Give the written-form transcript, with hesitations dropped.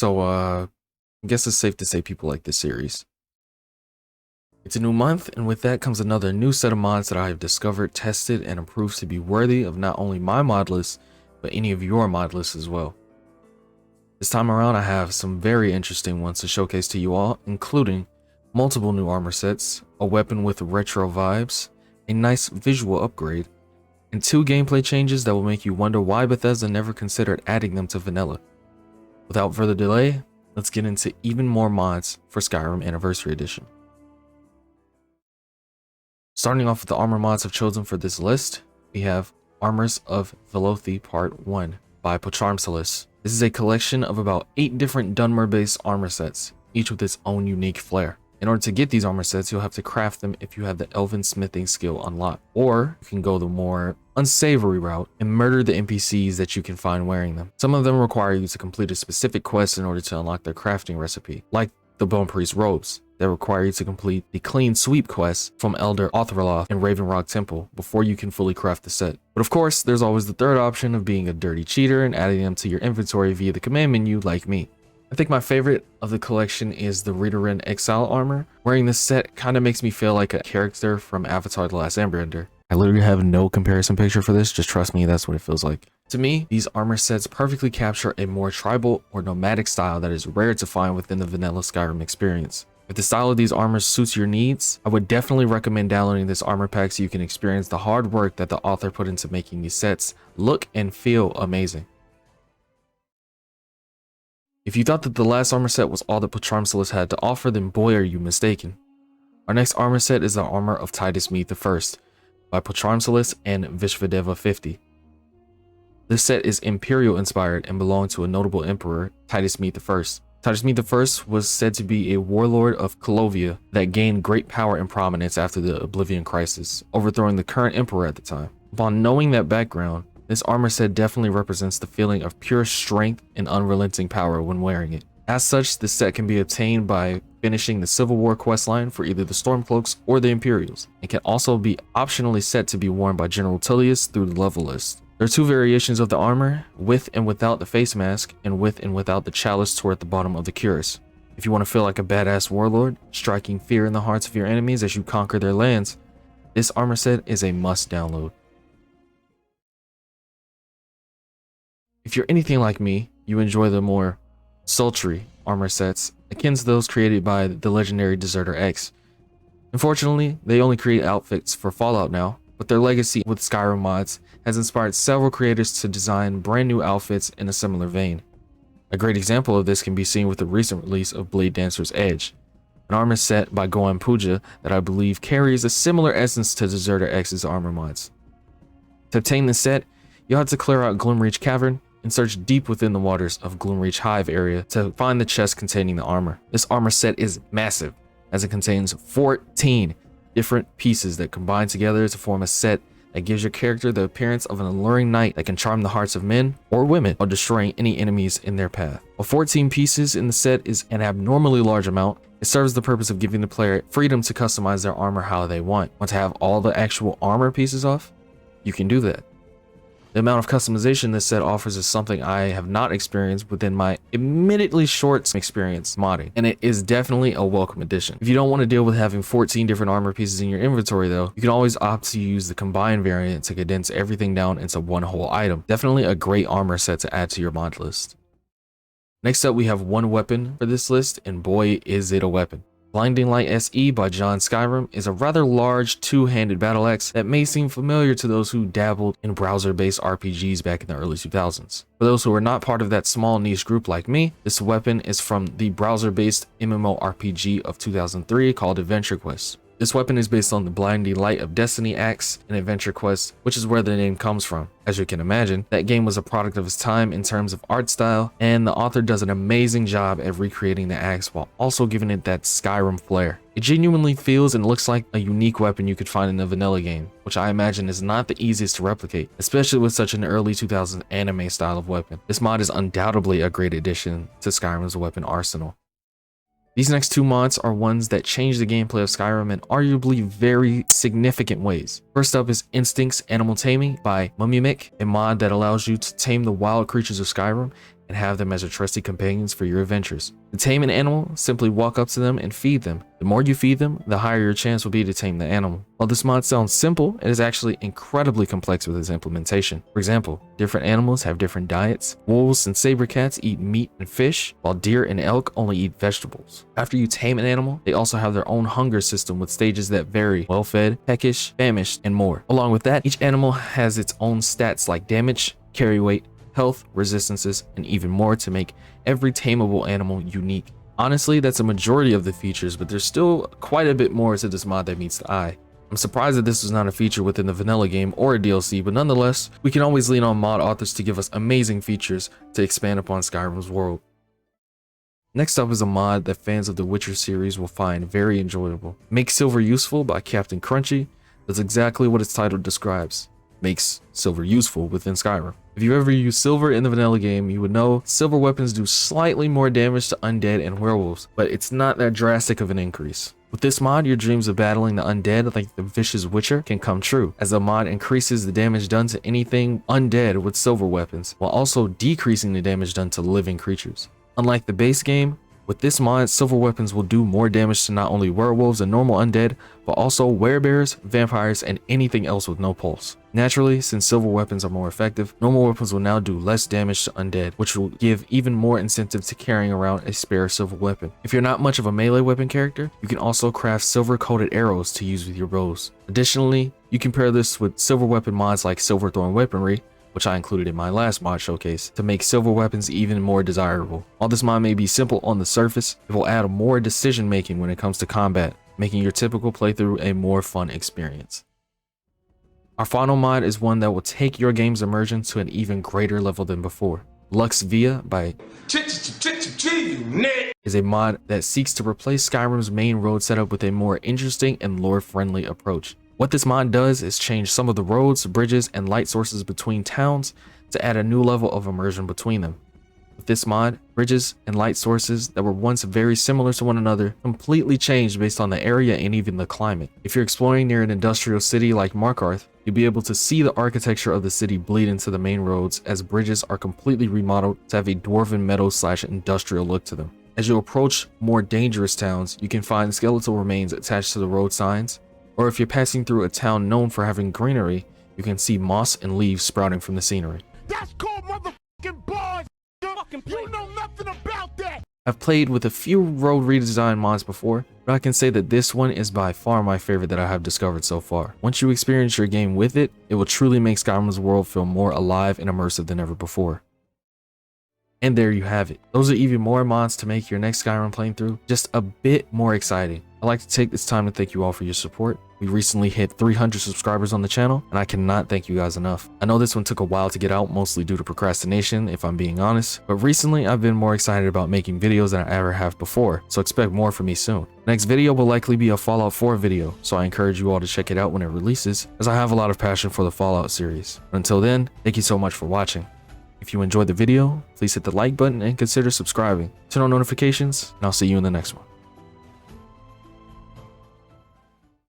I guess it's safe to say people like this series. It's a new month, and with that comes another new set of mods that I have discovered, tested, and approved to be worthy of not only my mod list, but any of your mod lists as well. This time around, I have some very interesting ones to showcase to you all, including multiple new armor sets, a weapon with retro vibes, a nice visual upgrade, and 2 gameplay changes that will make you wonder why Bethesda never considered adding them to vanilla. Without further delay, let's get into even more mods for Skyrim Anniversary Edition. Starting off with the armor mods I've chosen for this list, we have Armors of Velothi Part 1 by This is a collection of about 8 different Dunmer-based armor sets, each with its own unique flair. In order to get these armor sets, you'll have to craft them if you have the Elven smithing skill unlocked, or you can go the more unsavory route and murder the NPCs that you can find wearing them. Some of them require you to complete a specific quest in order to unlock their crafting recipe, like the Bone Priest robes that require you to complete the Clean Sweep quest from Elder Othraloth and Raven Rock Temple before you can fully craft the set. But of course, there's always the third option of being a dirty cheater and adding them to your inventory via the command menu like me. I think my favorite of the collection is the Readerin Exile armor. Wearing this set kind of makes me feel like a character from Avatar: The Last Airbender. I literally have no comparison picture for this, just trust me, that's what it feels like. To me, these armor sets perfectly capture a more tribal or nomadic style that is rare to find within the vanilla Skyrim experience. If the style of these armors suits your needs, I would definitely recommend downloading this armor pack so you can experience the hard work that the author put into making these sets look and feel amazing. If you thought that the last armor set was all that Bladedancer had to offer, then boy are you mistaken. Our next armor set is the Armor of Titus Mede I by Bladedancer and Vishvadeva 50. This set is Imperial inspired and belonged to a notable emperor, Titus Mede I. Titus Mede I was said to be a warlord of Lux that gained great power and prominence after the Oblivion Crisis, overthrowing the current emperor at the time. Upon knowing that background, this armor set definitely represents the feeling of pure strength and unrelenting power when wearing it. As such, this set can be obtained by finishing the Civil War questline for either the Stormcloaks or the Imperials, and can also be optionally set to be worn by General Tullius through the level list. There are 2 variations of the armor, with and without the face mask, and with and without the chalice toward the bottom of the cuirass. If you want to feel like a badass warlord, striking fear in the hearts of your enemies as you conquer their lands, this armor set is a must download. If you're anything like me, you enjoy the more sultry armor sets, akin to those created by the legendary Deserter X. Unfortunately, they only create outfits for Fallout now, but their legacy with Skyrim mods has inspired several creators to design brand new outfits in a similar vein. A great example of this can be seen with the recent release of Bladedancer's Edge, an armor set by Gohan Puja that I believe carries a similar essence to Deserter X's armor mods. To obtain this set, you'll have to clear out Gloomreach Cavern and search deep within the waters of Gloomreach Hive area to find the chest containing the armor. This armor set is massive, as it contains 14 different pieces that combine together to form a set that gives your character the appearance of an alluring knight that can charm the hearts of men or women while destroying any enemies in their path. While 14 pieces in the set is an abnormally large amount, it serves the purpose of giving the player freedom to customize their armor how they want. Want to have all the actual armor pieces off? You can do that. The amount of customization this set offers is something I have not experienced within my admittedly short experience modding, and it is definitely a welcome addition. If you don't want to deal with having 14 different armor pieces in your inventory though, you can always opt to use the combined variant to condense everything down into one whole item. Definitely a great armor set to add to your mod list. Next up, we have one weapon for this list, and boy is it a weapon. Blinding Light SE by John Skyrim is a rather large 2-handed battle axe that may seem familiar to those who dabbled in browser-based RPGs back in the early 2000s. For those who are not part of that small niche group like me, this weapon is from the browser-based MMORPG of 2003 called Adventure Quest. This weapon is based on the Blinding Light of Destiny axe in Adventure Quest, which is where the name comes from. As you can imagine, that game was a product of its time in terms of art style, and the author does an amazing job at recreating the axe while also giving it that Skyrim flair. It genuinely feels and looks like a unique weapon you could find in a vanilla game, which I imagine is not the easiest to replicate, especially with such an early 2000s anime style of weapon. This mod is undoubtedly a great addition to Skyrim's weapon arsenal. These next 2 mods are ones that change the gameplay of Skyrim in arguably very significant ways. First up is Instincts Animal Taming by Mumymic, a mod that allows you to tame the wild creatures of Skyrim and have them as your trusty companions for your adventures. To tame an animal, simply walk up to them and feed them. The more you feed them, the higher your chance will be to tame the animal. While this mod sounds simple, it is actually incredibly complex with its implementation. For example, different animals have different diets. Wolves and saber cats eat meat and fish, while deer and elk only eat vegetables. After you tame an animal, they also have their own hunger system with stages that vary: well-fed, peckish, famished, and more. Along with that, each animal has its own stats like damage, carry weight, health, resistances, and even more to make every tameable animal unique. Honestly, that's a majority of the features, but there's still quite a bit more to this mod that meets the eye. I'm surprised that this was not a feature within the vanilla game or a DLC, but nonetheless, we can always lean on mod authors to give us amazing features to expand upon Skyrim's world. Next up is a mod that fans of the Witcher series will find very enjoyable. Make Silver Useful by Captain Crunchy does exactly what its title describes: makes silver useful within Skyrim. If you ever use silver in the vanilla game, you would know silver weapons do slightly more damage to undead and werewolves, but it's not that drastic of an increase. With this mod, your dreams of battling the undead like the vicious Witcher can come true, as the mod increases the damage done to anything undead with silver weapons, while also decreasing the damage done to living creatures. Unlike the base game, with this mod, silver weapons will do more damage to not only werewolves and normal undead, but also werebears, vampires, and anything else with no pulse. Naturally, since silver weapons are more effective, normal weapons will now do less damage to undead, which will give even more incentive to carrying around a spare silver weapon. If you're not much of a melee weapon character, you can also craft silver-coated arrows to use with your bows. Additionally, you can pair this with silver weapon mods like Silverthorn Weaponry, which I included in my last mod showcase, to make silver weapons even more desirable. While this mod may be simple on the surface, it will add more decision making when it comes to combat, making your typical playthrough a more fun experience. Our final mod is one that will take your game's immersion to an even greater level than before. Lux Via by is a mod that seeks to replace Skyrim's main road setup with a more interesting and lore-friendly approach. What this mod does is change some of the roads, bridges, and light sources between towns to add a new level of immersion between them. With this mod, bridges and light sources that were once very similar to one another completely changed based on the area and even the climate. If you're exploring near an industrial city like Markarth, you'll be able to see the architecture of the city bleed into the main roads, as bridges are completely remodeled to have a dwarven meadow/industrial look to them. As you approach more dangerous towns, you can find skeletal remains attached to the road signs, or if you're passing through a town known for having greenery, you can see moss and leaves sprouting from the scenery. That's called motherfucking bars. You know nothing about that. I've played with a few road redesign mods before, but I can say that this one is by far my favorite that I have discovered so far. Once you experience your game with it, it will truly make Skyrim's world feel more alive and immersive than ever before. And there you have it. Those are even more mods to make your next Skyrim playthrough just a bit more exciting. I'd like to take this time to thank you all for your support. We recently hit 300 subscribers on the channel, and I cannot thank you guys enough. I know this one took a while to get out, mostly due to procrastination, if I'm being honest, but recently I've been more excited about making videos than I ever have before, so expect more from me soon. Next video will likely be a Fallout 4 video, so I encourage you all to check it out when it releases, as I have a lot of passion for the Fallout series. Until then, thank you so much for watching. If you enjoyed the video, please hit the like button and consider subscribing. Turn on notifications, and I'll see you in the next one.